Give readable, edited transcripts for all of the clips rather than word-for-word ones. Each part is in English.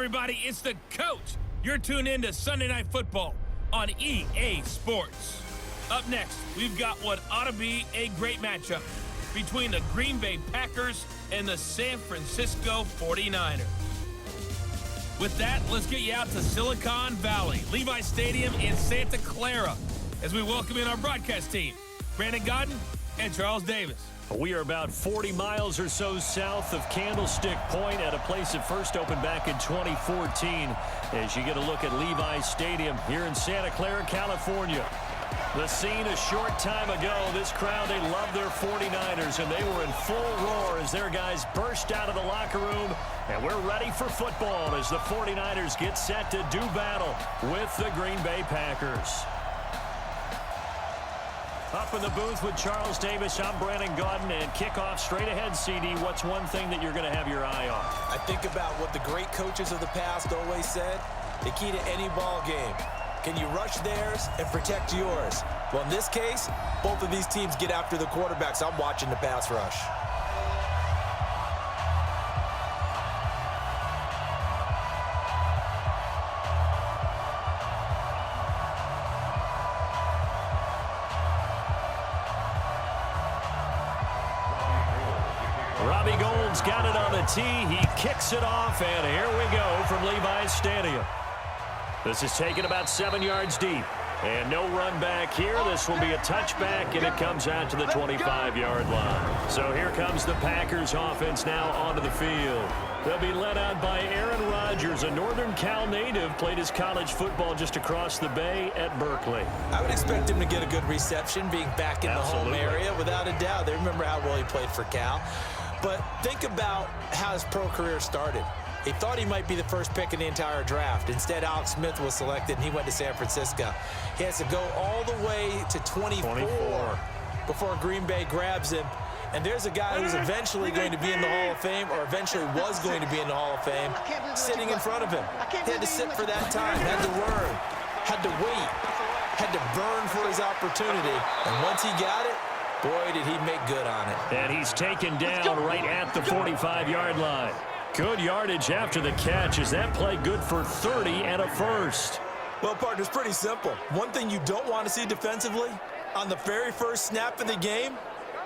everybody, it's the coach. You're tuned in to Sunday Night Football on EA Sports. Up next, we've got what ought to be a great matchup between the Green Bay Packers and the San Francisco 49ers. With that, let's get you out to Silicon Valley, Levi Stadium in Santa Clara, as we welcome in our broadcast team, Brandon Godden and Charles Davis. We are about 40 miles or so south of Candlestick Point at a place that first opened back in 2014 as you get a look at Levi Stadium here in Santa Clara, California. The scene a short time ago, this crowd, they love their 49ers, and they were in full roar as their guys burst out of the locker room, and we're ready for football as the 49ers get set to do battle with the Green Bay Packers. Up in the booth with Charles Davis, I'm Brandon Godden, and kickoff straight ahead, CD. What's one thing that you're going to have your eye on? I think about what the great coaches of the past always said. The key to any ball game. Can you rush theirs and protect yours? Well, in this case, both of these teams get after the quarterbacks. I'm watching the pass rush. Robbie Gould's got it on the tee. He kicks it off, and here we go from Levi's Stadium. This is taken about 7 yards deep. And no run back here. This will be a touchback, and it comes out to the 25-yard line. So here comes the Packers offense now onto the field. They'll be led out by Aaron Rodgers, a Northern Cal native, played his college football just across the bay at Berkeley. I would expect him to get a good reception being back in the home area, without a doubt. They remember how well he played for Cal. But think about how his pro career started. He thought he might be the first pick in the entire draft. Instead, Alex Smith was selected, and he went to San Francisco. He has to go all the way to 24 before Green Bay grabs him. And there's a guy who's eventually going to be in the Hall of Fame, or eventually was going to be in the Hall of Fame, sitting in front of him. He had to sit for that time, had to learn, had to wait, had to burn for his opportunity. And once he got it, boy, did he make good on it. And he's taken down right at the 45-yard line. Good yardage after the catch. Is that play good for 30 and a first? Well, partner, it's pretty simple. One thing you don't want to see defensively, on the very first snap of the game,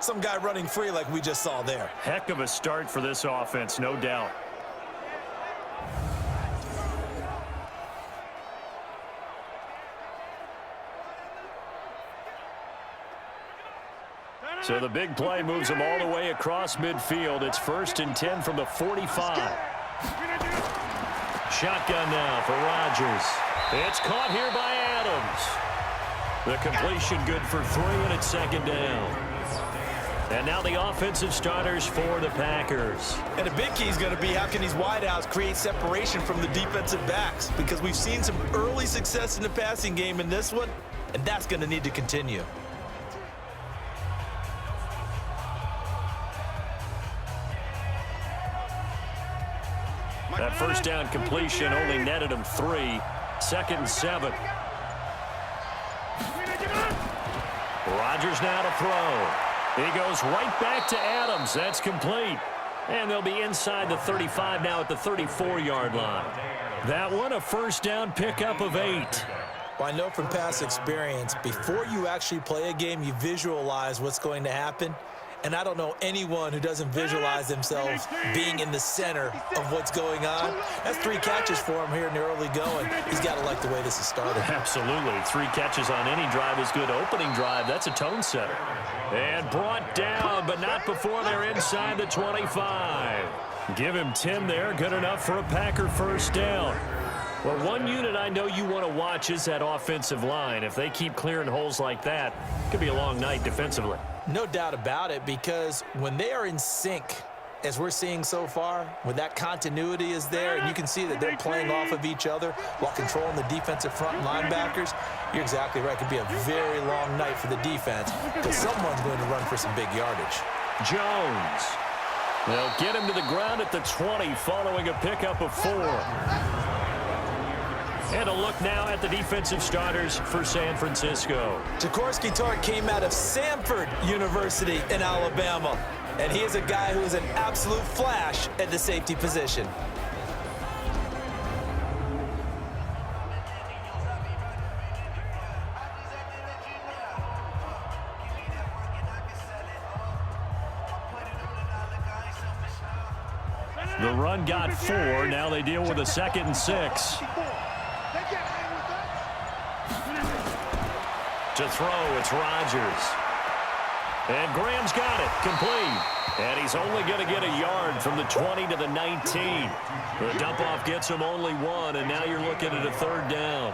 some guy running free like we just saw there. Heck of a start for this offense, no doubt. So the big play moves them all the way across midfield. It's 1st and 10 from the 45. Shotgun now for Rodgers. It's caught here by Adams. The completion good for 3, and it's 2nd down. And now the offensive starters for the Packers. And a big key is going to be how can these wideouts create separation from the defensive backs, because we've seen some early success in the passing game in this one, and that's going to need to continue. That first down completion only netted him 3. 2nd and 7. Rodgers now to throw. He goes right back to Adams. That's complete. And they'll be inside the 35 now at the 34-yard line. That one a first down pickup of 8. Well, I know from past experience, before you actually play a game, you visualize what's going to happen. And I don't know anyone who doesn't visualize themselves being in the center of what's going on. That's 3 catches for him here in the early going. He's got to like the way this has started. Absolutely. 3 catches on any drive is good. Opening drive, that's a tone setter. And brought down, but not before they're inside the 25. Give him 10 there. Good enough for a Packer first down. Well, one unit I know you want to watch is that offensive line. If they keep clearing holes like that, it could be a long night defensively. No doubt about it, because when they are in sync, as we're seeing so far, when that continuity is there, and you can see that they're playing off of each other while controlling the defensive front linebackers, you're exactly right. It could be a very long night for the defense, because someone's going to run for some big yardage. Jones. They'll get him to the ground at the 20 following a pickup of 4. And a look now at the defensive starters for San Francisco. Jaworski Tartt came out of Samford University in Alabama, and he is a guy who is an absolute flash at the safety position. The run got 4. Now they deal with a 2nd and 6. To throw, it's Rodgers. And Graham's got it, complete. And he's only going to get a yard from the 20 to the 19. The dump-off gets him only 1, and now you're looking at a 3rd down.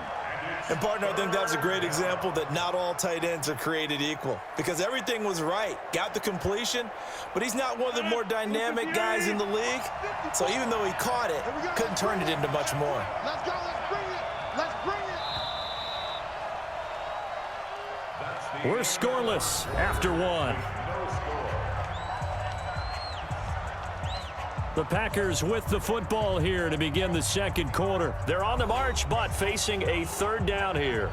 And, partner, I think that was a great example that not all tight ends are created equal, because everything was right. Got the completion, but he's not one of the more dynamic guys in the league. So even though he caught it, couldn't turn it into much more. Let's go. Let's bring it. Let's bring it. We're scoreless after 1. The Packers with the football here to begin the 2nd quarter. They're on the march, but facing a 3rd down here.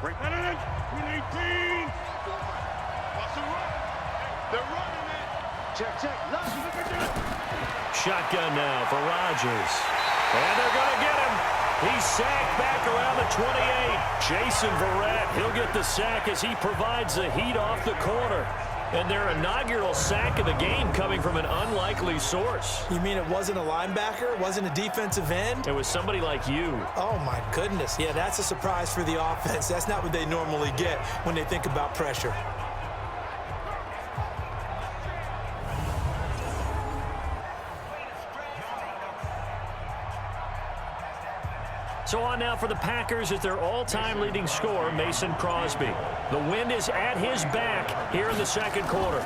Break that in. 18. They're running it. Check. Shotgun now for Rodgers. And they're going to get him. He's sacked back around the 28. Jason Verrett, he'll get the sack as he provides the heat off the corner. And their inaugural sack of the game coming from an unlikely source. You mean it wasn't a linebacker? It wasn't a defensive end? It was somebody like you. Oh, my goodness. Yeah, that's a surprise for the offense. That's not what they normally get when they think about pressure. So on now for the Packers is their all-time leading scorer, Mason Crosby. The wind is at his back here in the 2nd quarter.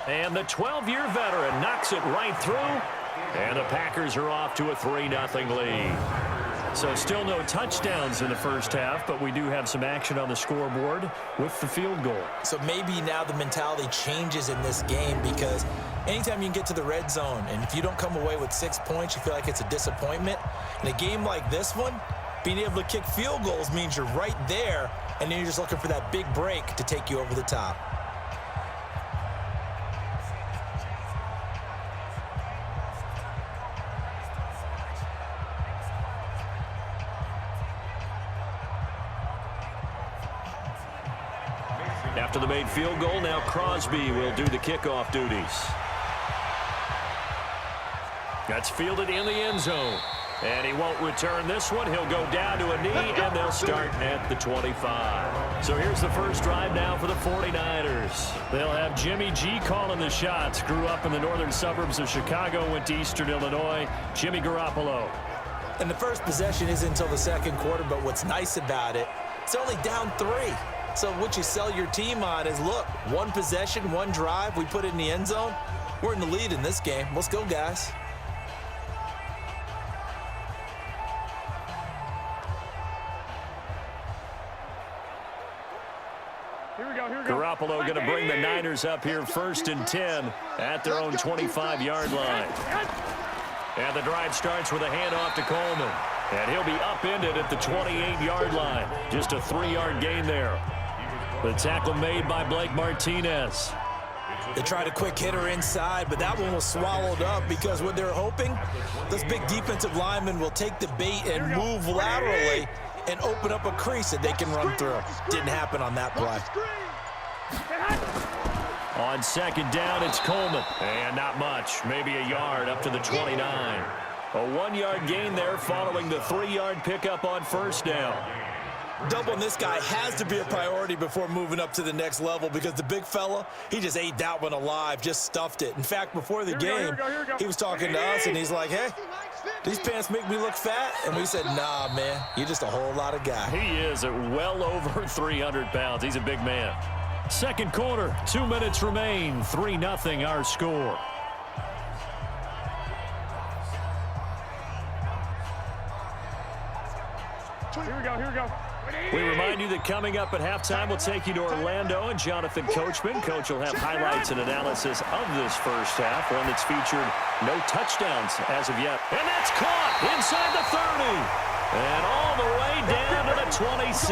And the 12-year veteran knocks it right through. And the Packers are off to a 3-0 lead. So still no touchdowns in the first half, but we do have some action on the scoreboard with the field goal. So maybe now the mentality changes in this game, because anytime you can get to the red zone, and if you don't come away with 6 points, you feel like it's a disappointment. In a game like this one, being able to kick field goals means you're right there, and then you're just looking for that big break to take you over the top. After the made field goal, now Crosby will do the kickoff duties. That's fielded in the end zone. And he won't return this one. He'll go down to a knee, and they'll start at the 25. So here's the first drive now for the 49ers. They'll have Jimmy G calling the shots. Grew up in the northern suburbs of Chicago, went to Eastern Illinois. Jimmy Garoppolo. And the first possession isn't until the 2nd quarter, but what's nice about it, it's only down 3. So what you sell your team on is, look, 1 possession, 1 drive, we put it in the end zone. We're in the lead in this game. Let's go, guys. Garoppolo going to bring the Niners up here 1st and 10 at their own 25-yard line. And the drive starts with a handoff to Coleman. And he'll be upended at the 28-yard line. Just a 3-yard gain there. The tackle made by Blake Martinez. They tried a quick hitter inside, but that one was swallowed up, because what they're hoping, those big defensive linemen will take the bait and move laterally and open up a crease that they can run through. Didn't happen on that play. On 2nd down, it's Coleman. And not much, maybe a yard up to the 29. A 1-yard gain there following the 3-yard pickup on 1st down. Doubling this guy has to be a priority before moving up to the next level, because the big fella, he just ate that one alive, just stuffed it. In fact, before the game, he was talking to us, and he's like, hey, these pants make me look fat. And we said, nah, man, you're just a whole lot of guy. He is at well over 300 pounds. He's a big man. 2nd quarter, 2 minutes remain. 3-0 our score. Here we go. We remind you that coming up at halftime, we'll take you to Orlando and Jonathan Coachman. Coach will have highlights and analysis of this first half, one that's featured no touchdowns as of yet. And that's caught inside the 30. And all the way down to the 26.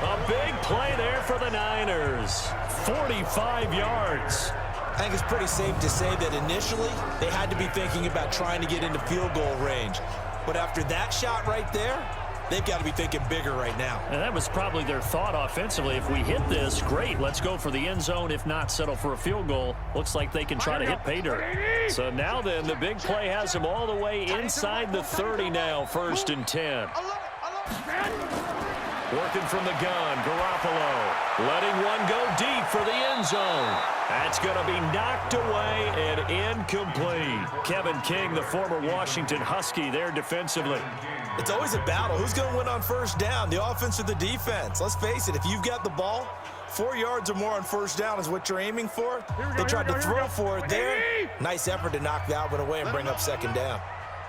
A big play there for the Niners. 45 yards. I think it's pretty safe to say that initially they had to be thinking about trying to get into field goal range. But after that shot right there, they've got to be thinking bigger right now. And that was probably their thought offensively. If we hit this, great. Let's go for the end zone. If not, settle for a field goal. Looks like they can try to hit pay dirt. So now then, the big play has them all the way inside the 30 now, 1st and 10. Working from the gun, Garoppolo. Letting one go deep for the end zone. That's going to be knocked away and incomplete. Kevin King, the former Washington Husky, there defensively. It's always a battle. Who's going to win on 1st down, the offense or the defense? Let's face it, if you've got the ball, 4 yards or more on 1st down is what you're aiming for. They tried to throw for it there. Nice effort to knock that one away and bring up 2nd down.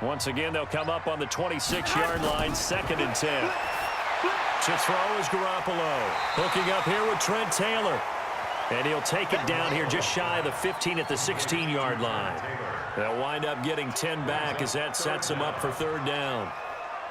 Once again, they'll come up on the 26-yard line, 2nd and 10. To throw is Garoppolo. Hooking up here with Trent Taylor. And he'll take it down here just shy of the 15 at the 16-yard line. They'll wind up getting 10 back as that sets them up for 3rd down.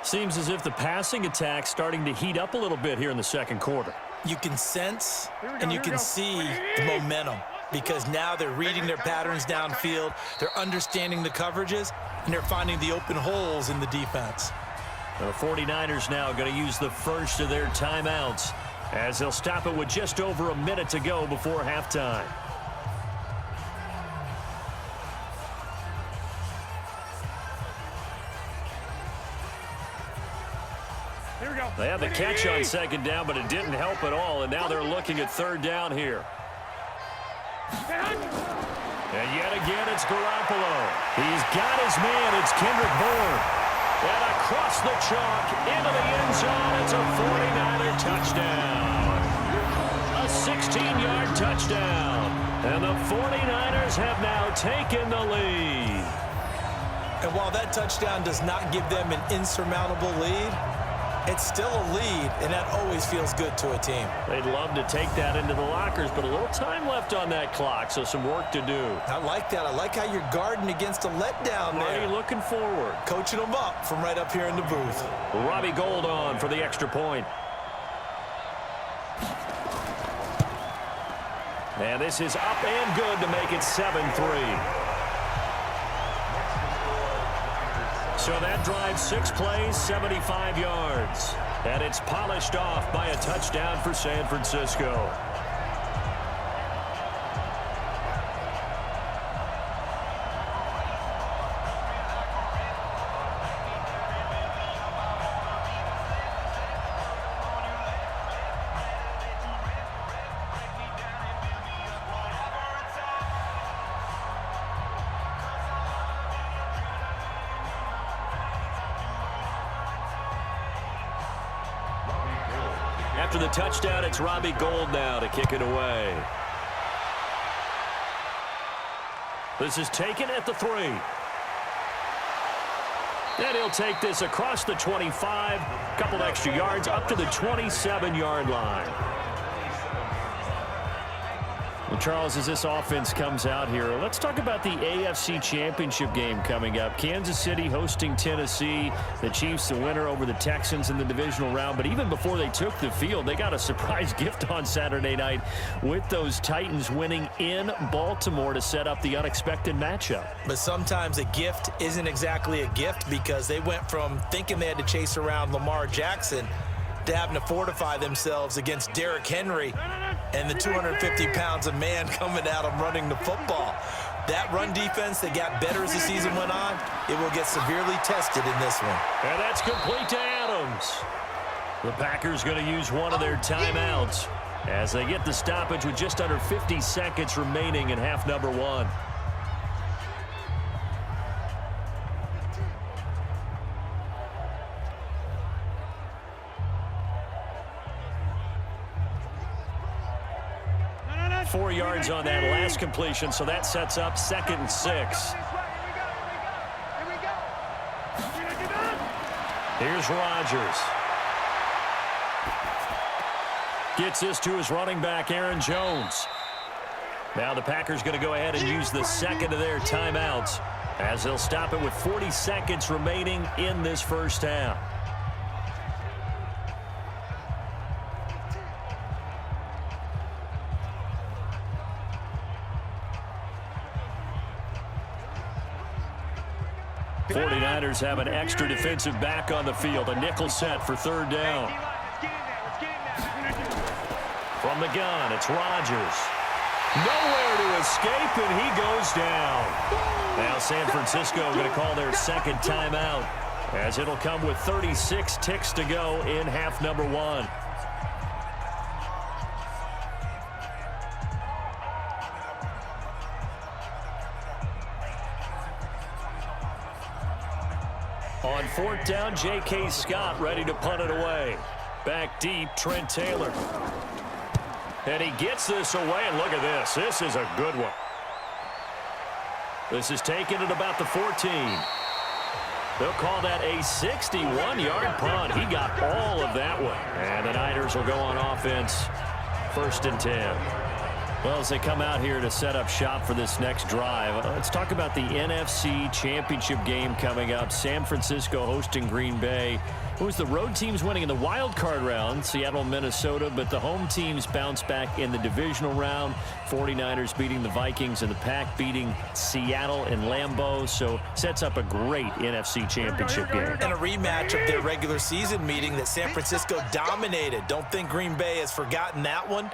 Seems as if the passing attack's starting to heat up a little bit here in the 2nd quarter. You can sense and you can see the momentum because now they're reading their patterns downfield, they're understanding the coverages, and they're finding the open holes in the defense. The 49ers now going to use the first of their timeouts as they'll stop it with just over a minute to go before halftime. They had the catch on 2nd down, but it didn't help at all, and now they're looking at 3rd down here. And yet again, it's Garoppolo. He's got his man. It's Kendrick Bourne. And across the chalk, into the end zone, it's a 49er touchdown. A 16-yard touchdown. And the 49ers have now taken the lead. And while that touchdown does not give them an insurmountable lead, it's still a lead, and that always feels good to a team. They'd love to take that into the lockers, but a little time left on that clock, so some work to do. I like that. I like how you're guarding against a letdown there. Already looking forward. Coaching them up from right up here in the booth. Robbie Gould on for the extra point. And this is up and good to make it 7-3. So that drives 6 plays, 75 yards. And it's polished off by a touchdown for San Francisco. After the touchdown, it's Robbie Gould now to kick it away. This is taken at the 3. And he'll take this across the 25, couple extra yards up to the 27-yard line. Well, Charles, as this offense comes out here, let's talk about the AFC Championship game coming up. Kansas City hosting Tennessee. The Chiefs the winner over the Texans in the divisional round. But even before they took the field, they got a surprise gift on Saturday night with those Titans winning in Baltimore to set up the unexpected matchup. But sometimes a gift isn't exactly a gift because they went from thinking they had to chase around Lamar Jackson to having to fortify themselves against Derrick Henry and the 250 pounds of man coming at them running the football. That run defense that got better as the season went on, it will get severely tested in this one. And that's complete to Adams. The Packers going to use one of their timeouts as they get the stoppage with just under 50 seconds remaining in half number 1. Four yards on that last completion, so that sets up 2nd and 6. Here's Rodgers. Gets this to his running back, Aaron Jones. Now the Packers going to go ahead and use the 2nd of their timeouts as they'll stop it with 40 seconds remaining in this first half. 49ers have an extra defensive back on the field. A nickel set for third down. From the gun, it's Rodgers. Nowhere to escape, and he goes down. Now San Francisco going to call their second timeout, as it'll come with 36 ticks to go in half number one. On fourth down, J.K. Scott ready to punt it away. Back deep, Trent Taylor. And he gets this away, and look at this. This is a good one. This is taken at about the 14. They'll call that a 61-yard punt. He got all of that one. And the Niners will go on offense, 1st and 10. Well, as they come out here to set up shop for this next drive, let's talk about the NFC Championship game coming up. San Francisco hosting Green Bay. It was the road teams winning in the wild card round, Seattle, Minnesota, but the home teams bounced back in the divisional round. 49ers beating the Vikings and the Pack beating Seattle in Lambeau, so sets up a great NFC Championship game. And a rematch of their regular season meeting that San Francisco dominated. Don't think Green Bay has forgotten that one.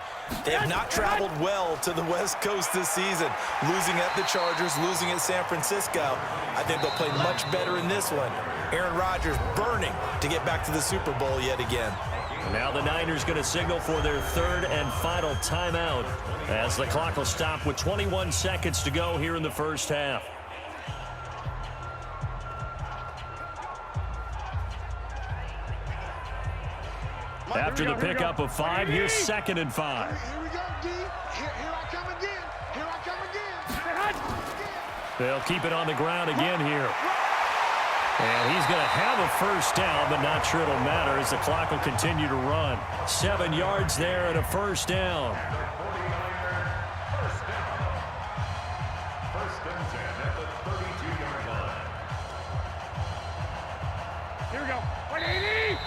They have not traveled well to the West Coast this season, losing at the Chargers, losing at San Francisco. I think they'll play much better in this one. Aaron Rodgers burning to get back to the Super Bowl yet again. Now the Niners going to signal for their third and final timeout, as the clock will stop with 21 seconds to go here in the first half. After the pickup of 5, here's 2nd and 5. Here we go, D. Here I come again. Here I come again. They'll keep it on the ground again here. And he's going to have a first down, but not sure it'll matter as the clock will continue to run. 7 yards there and a first down. First and 10 at the 32-yard line. Here we go. 180.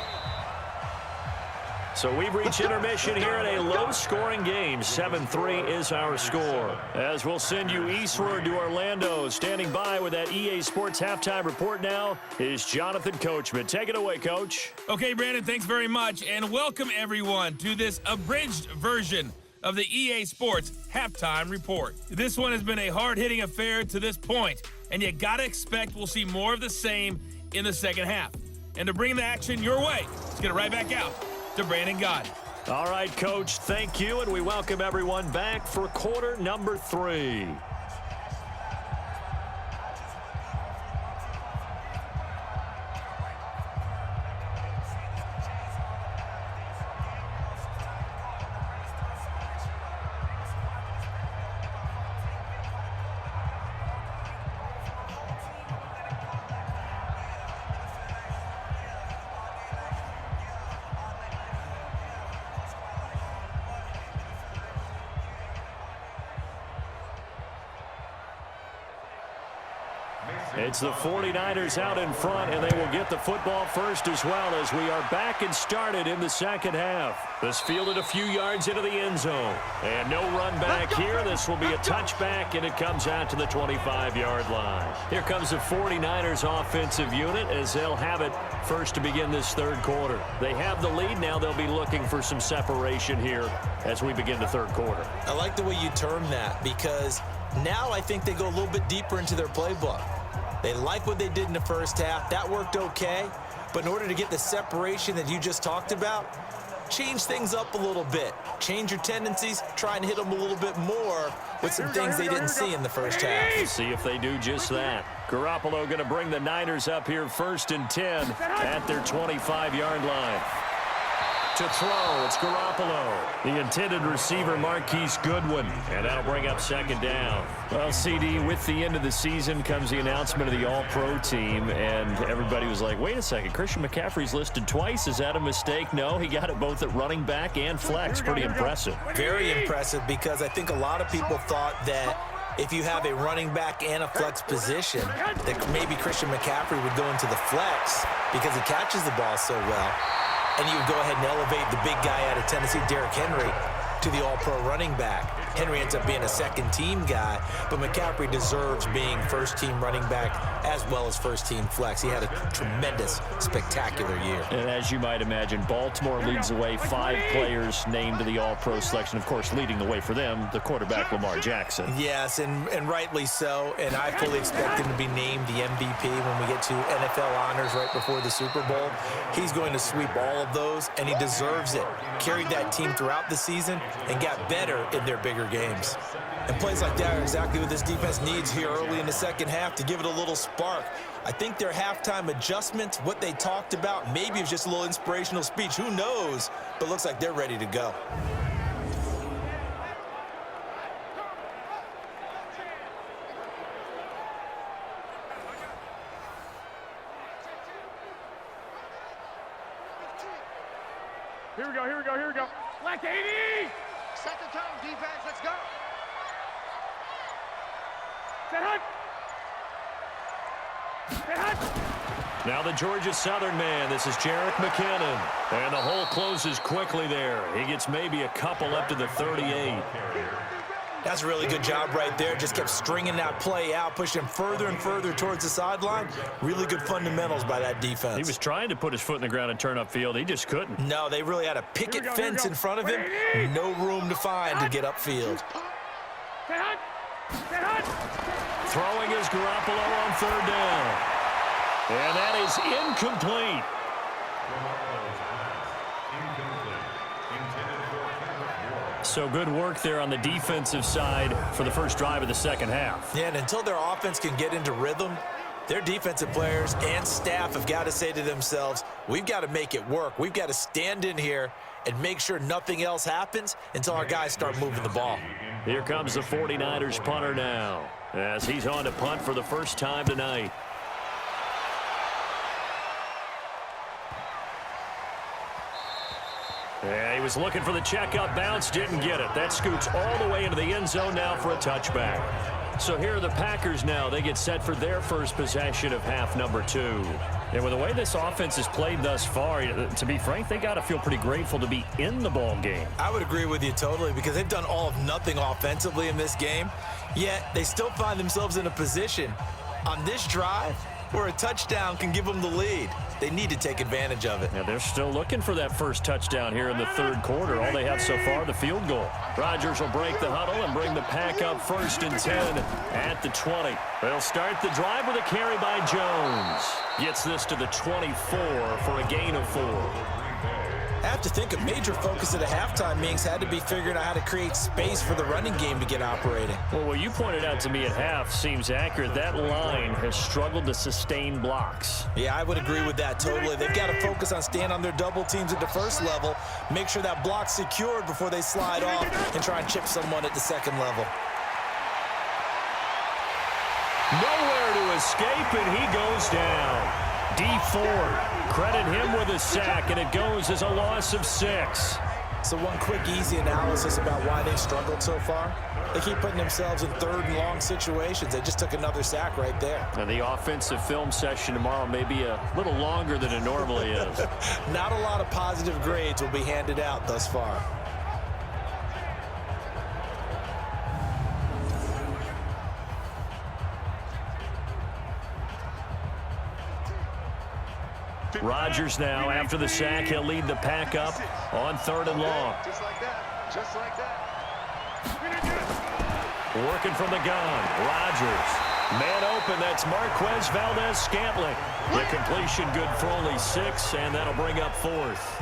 So we've reached intermission here in a low-scoring game. 7-3 is our score. As we'll send you eastward to Orlando. Standing by with that EA Sports halftime report now is Jonathan Coachman. Take it away, Coach. Okay, Brandon, thanks very much, and welcome everyone to this abridged version of the EA Sports halftime report. This one has been a hard-hitting affair to this point, and you gotta expect we'll see more of the same in the second half. And to bring the action your way, let's get it right back out to Brandon Gott. All right, Coach, thank you, and we welcome everyone back for quarter number 3. It's the 49ers out in front, and they will get the football first as well, as we are back and started in the second half. This fielded a few yards into the end zone. And no run back here. This will be a touchback, and it comes out to the 25-yard line. Here comes the 49ers offensive unit as they'll have it first to begin this third quarter. They have the lead. Now they'll be looking for some separation here as we begin the third quarter. I like the way you term that, because now I think they go a little bit deeper into their playbook. They like what they did in the first half. That worked okay. But in order to get the separation that you just talked about, change things up a little bit. Change your tendencies. Try and hit them a little bit more with some things they didn't see in the first half. See if they do just that. Garoppolo going to bring the Niners up here 1st and 10 at their 25-yard line. To throw, it's Garoppolo. The intended receiver, Marquise Goodwin. And that'll bring up 2nd down. Well, CD, with the end of the season comes the announcement of the All-Pro team, and everybody was like, wait a second, Christian McCaffrey's listed twice. Is that a mistake? No, he got it both at running back and flex. Pretty impressive. Very impressive, because I think a lot of people thought that if you have a running back and a flex position, that maybe Christian McCaffrey would go into the flex because he catches the ball so well. And you would go ahead and elevate the big guy out of Tennessee, Derrick Henry, to the all-pro running back. Henry ends up being a second-team guy, but McCaffrey deserves being first-team running back as well as first-team flex. He had a tremendous, spectacular year. And as you might imagine, Baltimore leads the way. 5 players named to the All-Pro selection. Of course, leading the way for them, the quarterback Lamar Jackson. Yes, and rightly so. And I fully expect him to be named the MVP when we get to NFL honors right before the Super Bowl. He's going to sweep all of those, and he deserves it. Carried that team throughout the season and got better in their bigger games. And plays like that are exactly what this defense needs here early in the second half to give it a little spark. I think their halftime adjustments, what they talked about, maybe it was just a little inspirational speech. Who knows? But looks like they're ready to go. Here we go, here we go, here we go. Black 80! Set the tone, defense, let's go. Set hunt! Set hunt! Now the Georgia Southern man. This is Jerick McKinnon. And the hole closes quickly there. He gets maybe a couple up to the 38. That's a really good job right there. Just kept stringing that play out, pushing him further and further towards the sideline. Really good fundamentals by that defense. He was trying to put his foot in the ground and turn upfield. He just couldn't. No, they really had a picket fence in front of him. No room to find to get upfield. Throwing is Garoppolo on 3rd down. And that is incomplete. So good work there on the defensive side for the first drive of the second half. Yeah, and until their offense can get into rhythm, their defensive players and staff have got to say to themselves, we've got to make it work. We've got to stand in here and make sure nothing else happens until our guys start moving the ball. Here comes the 49ers punter now as he's on to punt for the first time tonight. Yeah, he was looking for the checkout bounce, didn't get it. That scoots all the way into the end zone now for a touchback. So here are the Packers now. They get set for their first possession of half number 2. And with the way this offense has played thus far, to be frank, they got to feel pretty grateful to be in the ball game. I would agree with you totally because they've done all of nothing offensively in this game, yet they still find themselves in a position on this drive where a touchdown can give them the lead. They need to take advantage of it. Yeah, they're still looking for that first touchdown here in the 3rd quarter. All they have so far, the field goal. Rodgers will break the huddle and bring the pack up 1st and 10 at the 20. They'll start the drive with a carry by Jones. Gets this to the 24 for a gain of 4. I have to think a major focus of the halftime meetings had to be figuring out how to create space for the running game to get operating. Well, what you pointed out to me at half seems accurate. That line has struggled to sustain blocks. Yeah, I would agree with that totally. They've got to focus on staying on their double teams at the first level, make sure that block's secured before they slide off and try and chip someone at the second level. Nowhere to escape, and he goes down. D Ford, credit him with a sack, and it goes as a loss of 6. So one quick, easy analysis about why they've struggled so far. They keep putting themselves in 3rd and long situations. They just took another sack right there. And the offensive film session tomorrow may be a little longer than it normally is. Not a lot of positive grades will be handed out thus far. Rodgers now, after the sack, he'll lead the pack up on 3rd and long. Just like that. Just like that. Working from the gun, Rodgers. Man open, that's Marquez Valdez-Scantling. The completion good for only 6, and that'll bring up 4th.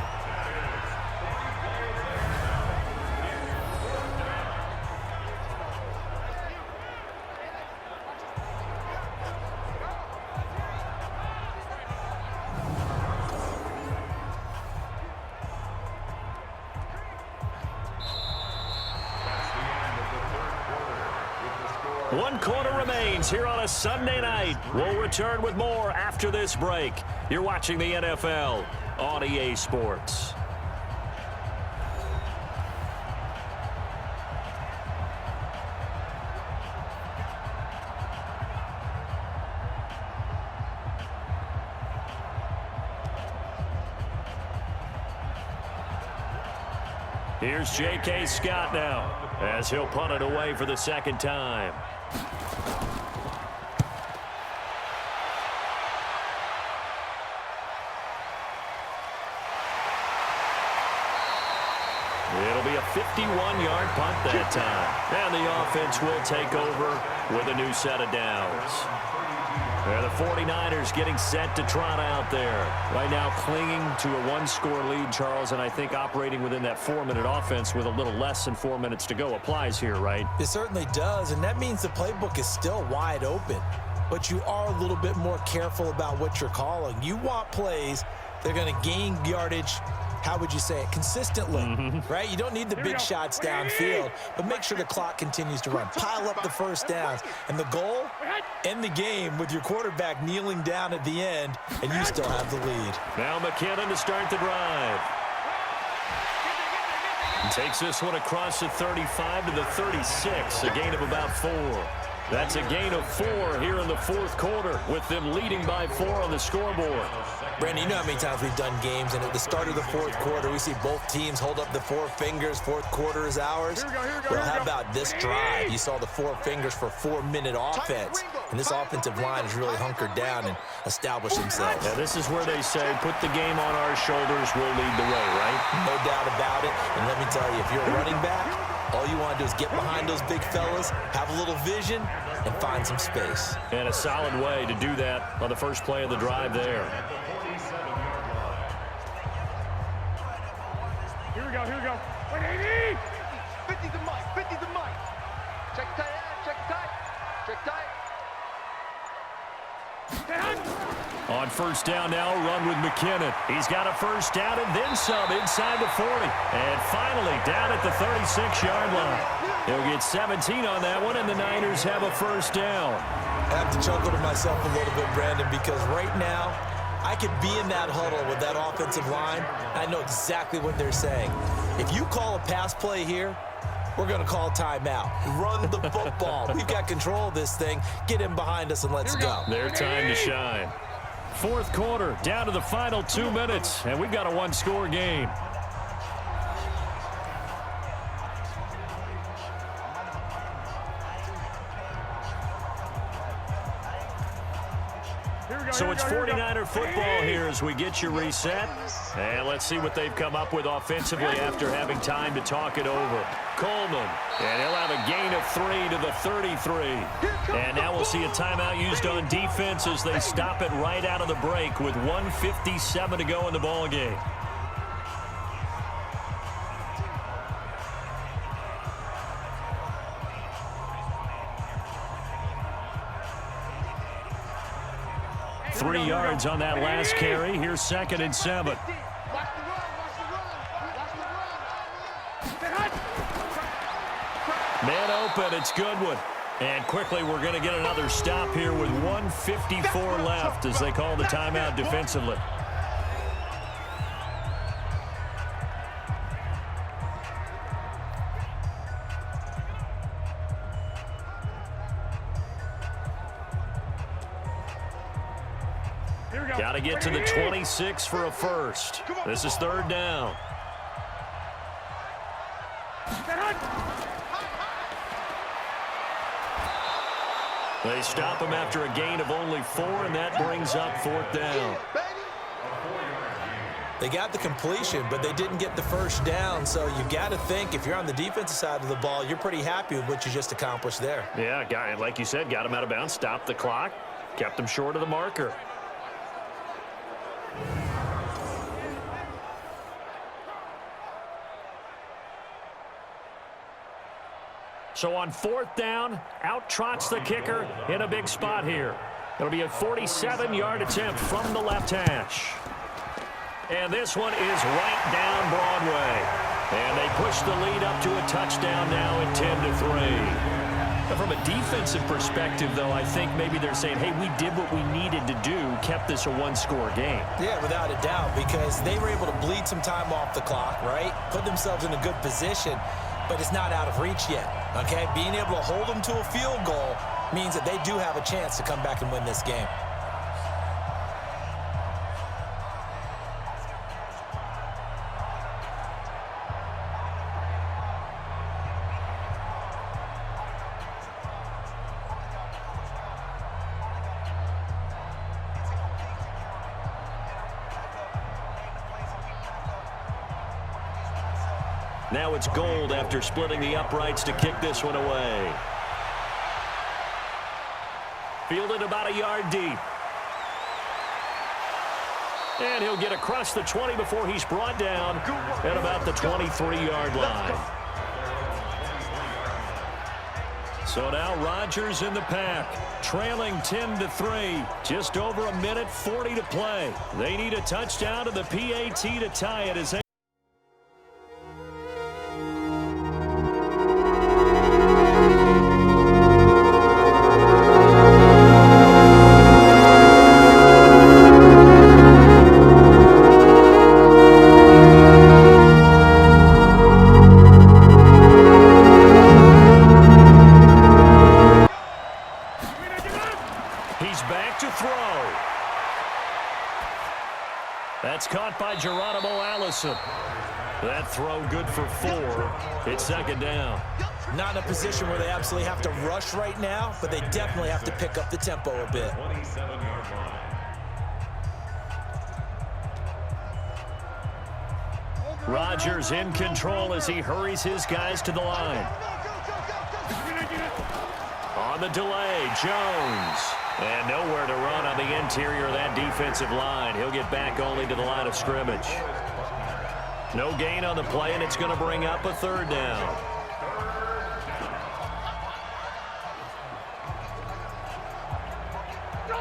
One quarter remains here on a Sunday night. We'll return with more after this break. You're watching the NFL on EA Sports. Here's J.K. Scott now as he'll punt it away for the second time. It'll be a 51-yard punt that time. And the offense will take over with a new set of downs. And the 49ers getting set to trot out there. Right now clinging to a one-score lead, Charles, and I think operating within that 4-minute offense with a little less than 4 minutes to go applies here, right? It certainly does, and that means the playbook is still wide open. But you are a little bit more careful about what you're calling. You want plays that are going to gain yardage, how would you say it, consistently, right? You don't need the big shots downfield, but make sure the clock continues to run. Pile up the first downs. And the goal, end the game with your quarterback kneeling down at the end, and you still have the lead. Now McKinnon to start the drive. He takes this one across the 35 to the 36, a gain of about 4. That's a gain of 4 here in the fourth quarter, with them leading by 4 on the scoreboard. Brandon, you know how many times we've done games, and at the start of the fourth quarter, we see both teams hold up the 4 fingers, fourth quarter is ours. Well, how about this drive? You saw the 4 fingers for 4-minute offense, and this offensive line has really hunkered down and established themselves. Yeah, this is where they say, put the game on our shoulders, we'll lead the way, right? No doubt about it, and let me tell you, if you're a running back, all you want to do is get behind those big fellas, have a little vision, and find some space. And a solid way to do that on the first play of the drive there. Here we go, here we go. Wait, 80! 50 the mic, 50 the mic. Check tight, check tight, check tight. On first down now, run with McKinnon. He's got a first down and then some inside the 40. And finally down at the 36-yard line. He'll get 17 on that one, and the Niners have a first down. I have to chuckle to myself a little bit, Brandon, because right now I could be in that huddle with that offensive line. I know exactly what they're saying. If you call a pass play here, we're going to call timeout. Run the football. We've got control of this thing. Get in behind us and let's go. Their time to shine. Fourth quarter, down to the final 2 minutes, and we've got a one-score game. So it's 49er football here as we get you reset. And let's see what they've come up with offensively after having time to talk it over. Coleman, and he'll have a gain of 3 to the 33. And now we'll see a timeout used on defense as they stop it right out of the break with 1:57 to go in the ball game. Three yards on that last carry. Here's 2nd and 7. Man open. It's Goodwin. And quickly we're going to get another stop here with 1:54 left as they call the timeout defensively. Got to get to the 26 for a first. This is 3rd down. They stop him after a gain of only 4, and that brings up 4th down. They got the completion, but they didn't get the first down, so you got to think if you're on the defensive side of the ball, you're pretty happy with what you just accomplished there. Yeah, like you said, got him out of bounds, stopped the clock, kept him short of the marker. So on 4th down, out trots the kicker in a big spot here. It'll be a 47-yard attempt from the left hash. And this one is right down Broadway. And they push the lead up to a touchdown now at 10-3. From a defensive perspective, though, I think maybe they're saying, hey, we did what we needed to do, kept this a one-score game. Yeah, without a doubt, because they were able to bleed some time off the clock, right? Put themselves in a good position, but it's not out of reach yet, okay? Being able to hold them to a field goal means that they do have a chance to come back and win this game. Now it's Gold after splitting the uprights to kick this one away. Fielded about a yard deep. And he'll get across the 20 before he's brought down at about the 23-yard line. So now Rodgers in the pack, trailing 10-3, just over a minute 40 to play. They need a touchdown to the PAT to tie it as they that throw good for 4. It's second down. Not in a position where they absolutely have to rush right now, but they definitely have to pick up the tempo a bit. Rodgers in control as he hurries his guys to the line. On the delay, Jones. And nowhere to run on the interior of that defensive line. He'll get back only to the line of scrimmage. No gain on the play, and it's going to bring up a third down.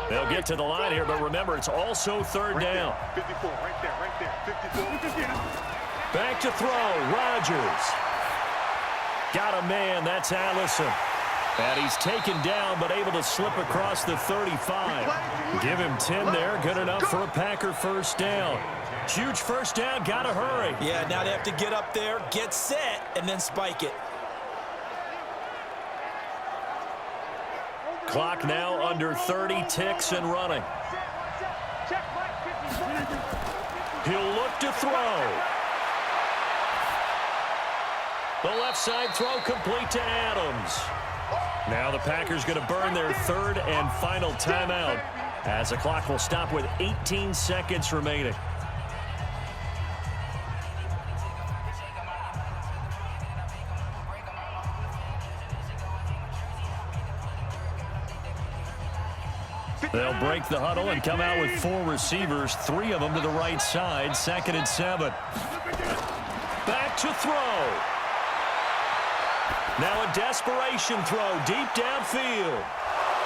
They'll get to the line here, but remember, it's also third down. 54, right there, 54. Back to throw, Rodgers. Got a man, that's Allison. And he's taken down, but able to slip across the 35. Give him 10 there, good enough for a Packer first down. Huge first down, gotta hurry. Yeah, now they have to get up there, get set, and then spike it. Clock now under 30 ticks and running. He'll look to throw. The left side throw complete to Adams. Now the Packers going to burn their third and final timeout as the clock will stop with 18 seconds remaining. They'll break the huddle and come out with 4 receivers, 3 of them to the right side, 2nd and 7. Back to throw. Now a desperation throw deep downfield.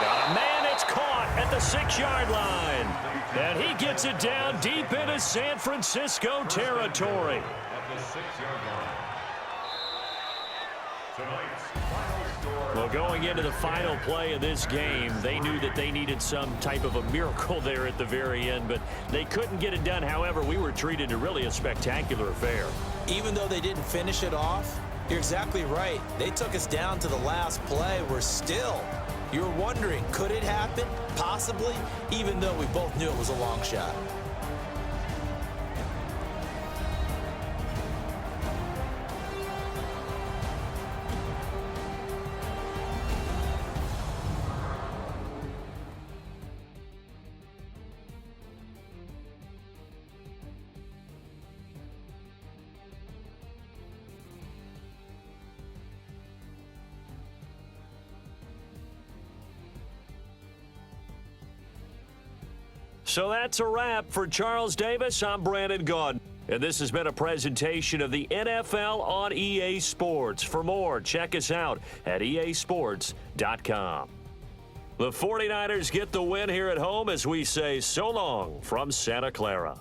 Got a man, it's caught at the 6-yard line. And he gets it down deep into San Francisco territory. Well, going into the final play of this game, they knew that they needed some type of a miracle there at the very end, but they couldn't get it done. However, we were treated to really a spectacular affair. Even though they didn't finish it off, you're exactly right. They took us down to the last play. We're still, you're wondering, could it happen? Possibly, even though we both knew it was a long shot. So that's a wrap for Charles Davis. I'm Brandon Gaudin. And this has been a presentation of the NFL on EA Sports. For more, check us out at easports.com. The 49ers get the win here at home as we say so long from Santa Clara.